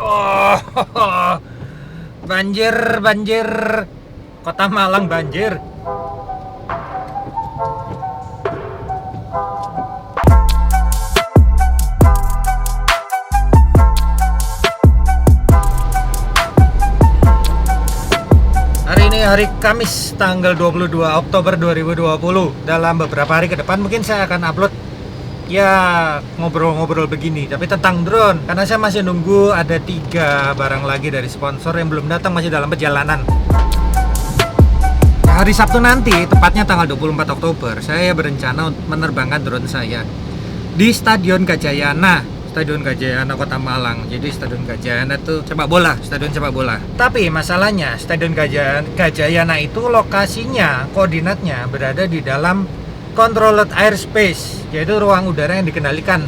Oh, banjir, banjir. Kota Malang banjir. Hari ini hari Kamis tanggal 22 Oktober 2020. Dalam beberapa hari ke depan mungkin saya akan upload ya ngobrol-ngobrol begini, tapi tentang drone, karena saya masih nunggu ada 3 barang lagi dari sponsor yang belum datang, masih dalam perjalanan. Hari Sabtu nanti, tepatnya tanggal 24 Oktober, saya berencana untuk menerbangkan drone saya di Stadion Gajayana, Stadion Gajayana Kota Malang. Jadi Stadion Gajayana itu sepak bola, stadion sepak bola. Tapi masalahnya Stadion Gajayana itu lokasinya, koordinatnya berada di dalam controlled airspace, yaitu ruang udara yang dikendalikan.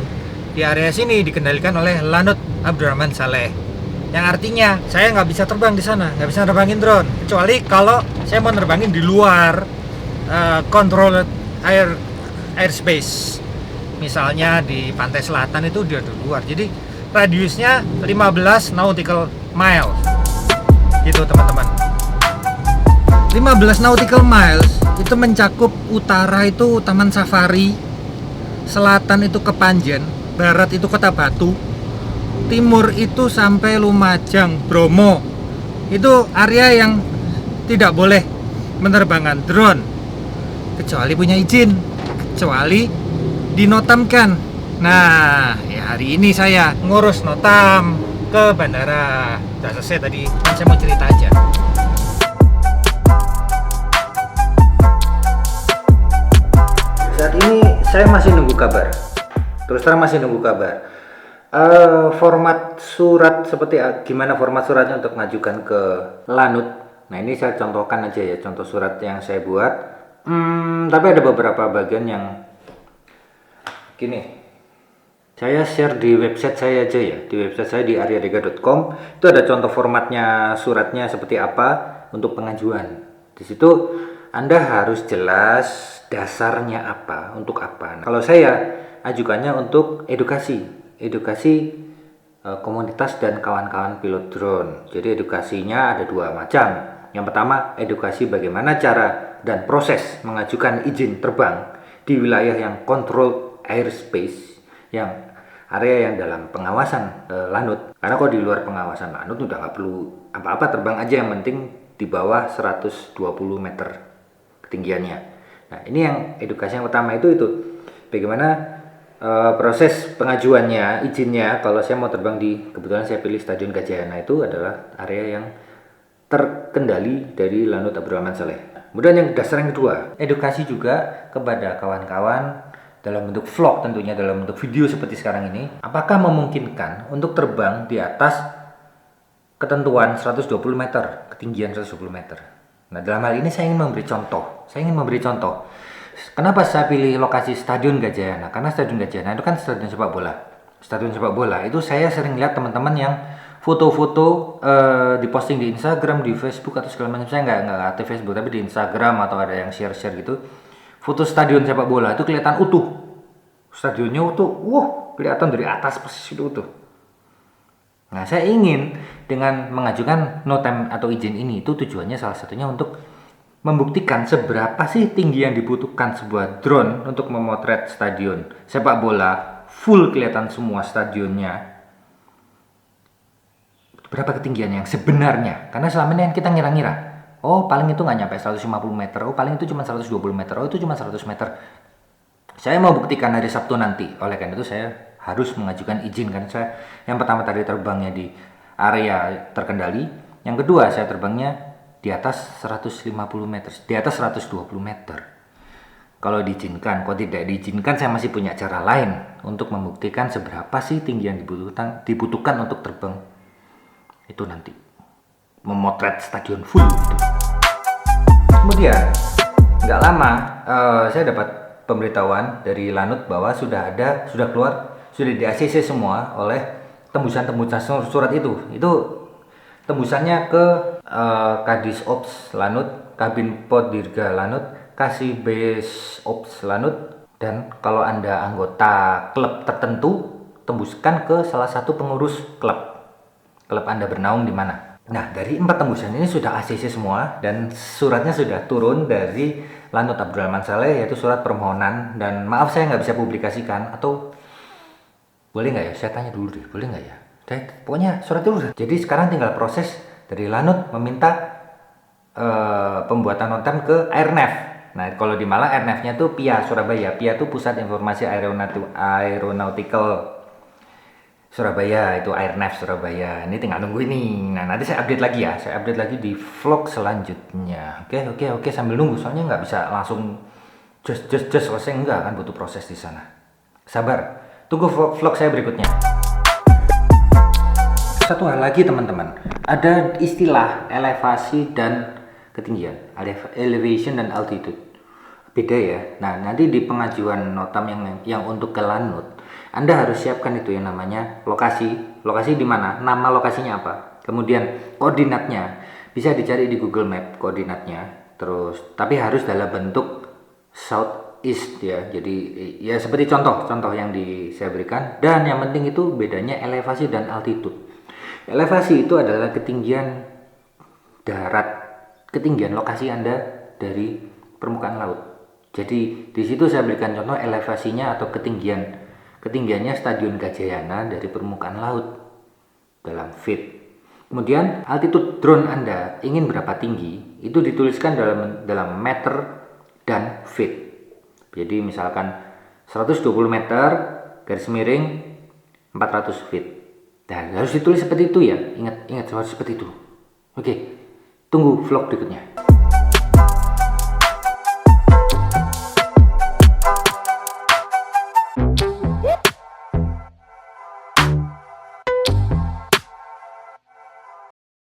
Di area sini dikendalikan oleh Lanut Abdurrahman Saleh, yang artinya saya nggak bisa terbang di sana, nggak bisa nerbangin drone, kecuali kalau saya mau nerbangin di luar controlled airspace. Misalnya di pantai selatan itu dia di luar, jadi radiusnya 15 nautical mile gitu teman-teman. 15 nautical miles itu mencakup utara itu Taman Safari, selatan itu Kepanjen, barat itu Kota Batu, timur itu sampai Lumajang, Bromo. Itu area yang tidak boleh menerbangkan drone kecuali punya izin, kecuali dinotamkan. Nah, ya hari ini saya ngurus notam ke bandara. Udah selesai tadi, kan saya mau cerita aja. Saat ini saya masih nunggu kabar. Terus terang masih nunggu kabar. Format surat seperti gimana format suratnya untuk mengajukan ke Lanut. Nah ini saya contohkan aja ya, contoh surat yang saya buat. Tapi ada beberapa bagian yang gini. Saya share di website saya aja ya, di website saya di aryadega.com. Itu ada contoh formatnya suratnya seperti apa untuk pengajuan. Di situ Anda harus jelas dasarnya apa, untuk apa. Nah, kalau saya ajukannya untuk edukasi komunitas dan kawan-kawan pilot drone. Jadi edukasinya ada 2 macam. Yang pertama, edukasi bagaimana cara dan proses mengajukan izin terbang di wilayah yang controlled airspace, yang area yang dalam pengawasan Lanut. Karena kalau di luar pengawasan Lanut udah nggak perlu apa-apa, terbang aja, yang penting di bawah 120 meter ketinggiannya. Nah ini yang edukasi yang pertama itu bagaimana proses pengajuannya, izinnya. Kalau saya mau terbang di, kebetulan saya pilih Stadion Gajayana, itu adalah area yang terkendali dari Lanut Abdurrahman Saleh. Kemudian yang dasar yang kedua, edukasi juga kepada kawan-kawan dalam bentuk vlog, tentunya dalam bentuk video seperti sekarang ini. Apakah memungkinkan untuk terbang di atas ketentuan 120 meter, ketinggian 120 meter. Nah dalam hal ini saya ingin memberi contoh. Kenapa saya pilih lokasi Stadion Gajayana? Karena Stadion Gajayana itu kan stadion sepak bola. Stadion sepak bola itu saya sering lihat teman-teman yang foto-foto diposting di Instagram, di Facebook atau segala macam. Saya nggak aktif Facebook, tapi di Instagram atau ada yang share-share gitu. Foto stadion sepak bola itu kelihatan utuh. Stadionnya utuh, kelihatan dari atas persis itu utuh. Nah, saya ingin dengan mengajukan notam atau izin ini, itu tujuannya salah satunya untuk membuktikan seberapa sih tinggi yang dibutuhkan sebuah drone untuk memotret stadion sepak bola, full kelihatan semua stadionnya. Berapa ketinggian yang sebenarnya? Karena selama ini kita ngira-ngira, oh paling itu nggak nyampe 150 meter, oh paling itu cuma 120 meter, oh itu cuma 100 meter. Saya mau buktikan hari Sabtu nanti. Oleh karena itu saya harus mengajukan izin, karena saya yang pertama tadi terbangnya di area terkendali, yang kedua saya terbangnya di atas 150 meter, di atas 120 meter. Kalau diizinkan, kalau tidak diizinkan, saya masih punya cara lain untuk membuktikan seberapa sih tinggi yang dibutuhkan untuk terbang itu nanti, memotret stadion full gitu. Kemudian nggak lama saya dapat pemberitahuan dari Lanut bahwa sudah keluar, sudah di ACC semua oleh tembusan surat itu tembusannya ke Kadis Ops Lanut, Kabin Pod Dirga Lanut, Kasih Base Ops Lanut, dan kalau Anda anggota klub tertentu, tembuskan ke salah satu pengurus klub. klub Anda bernaung di mana. Nah, dari 4 tembusan ini sudah ACC semua dan suratnya sudah turun dari Lanut Abdurrahman Saleh, yaitu surat permohonan. Dan maaf saya nggak bisa publikasikan, atau boleh nggak ya? Saya tanya dulu deh, boleh nggak ya? Pokoknya surat itu udah. Jadi sekarang tinggal proses dari Lanut meminta pembuatan notam ke Airnav. Nah, kalau di Malang Airnav-nya tuh PIA Surabaya. PIA tuh Pusat Informasi Aeronautical Surabaya, itu Airnav Surabaya. Ini tinggal nunggu ini. Nah, nanti saya update lagi ya. Saya update lagi di vlog selanjutnya. Oke, sambil nunggu. Soalnya nggak bisa langsung just selesai, enggak, kan butuh proses di sana. Sabar. Tunggu vlog saya berikutnya. Satu hal lagi teman-teman. Ada istilah elevasi dan ketinggian. Elevation dan altitude. Beda ya. Nah, nanti di pengajuan notam yang untuk ke Lanut, Anda harus siapkan itu yang namanya lokasi. Lokasi di mana? Nama lokasinya apa? Kemudian koordinatnya. Bisa dicari di Google Map koordinatnya. Terus, tapi harus dalam bentuk southeast ya. Jadi ya seperti contoh yang saya berikan. Dan yang penting itu bedanya elevasi dan altitude. Elevasi itu adalah ketinggian darat, ketinggian lokasi Anda dari permukaan laut. Jadi di situ saya berikan contoh elevasinya atau ketinggiannya Stadion Gajayana dari permukaan laut dalam feet. Kemudian altitude drone Anda ingin berapa tinggi, itu dituliskan dalam meter dan feet. Jadi misalkan 120 meter garis miring 400 feet. Dan harus ditulis seperti itu ya. Ingat harus seperti itu. Oke. Tunggu vlog berikutnya.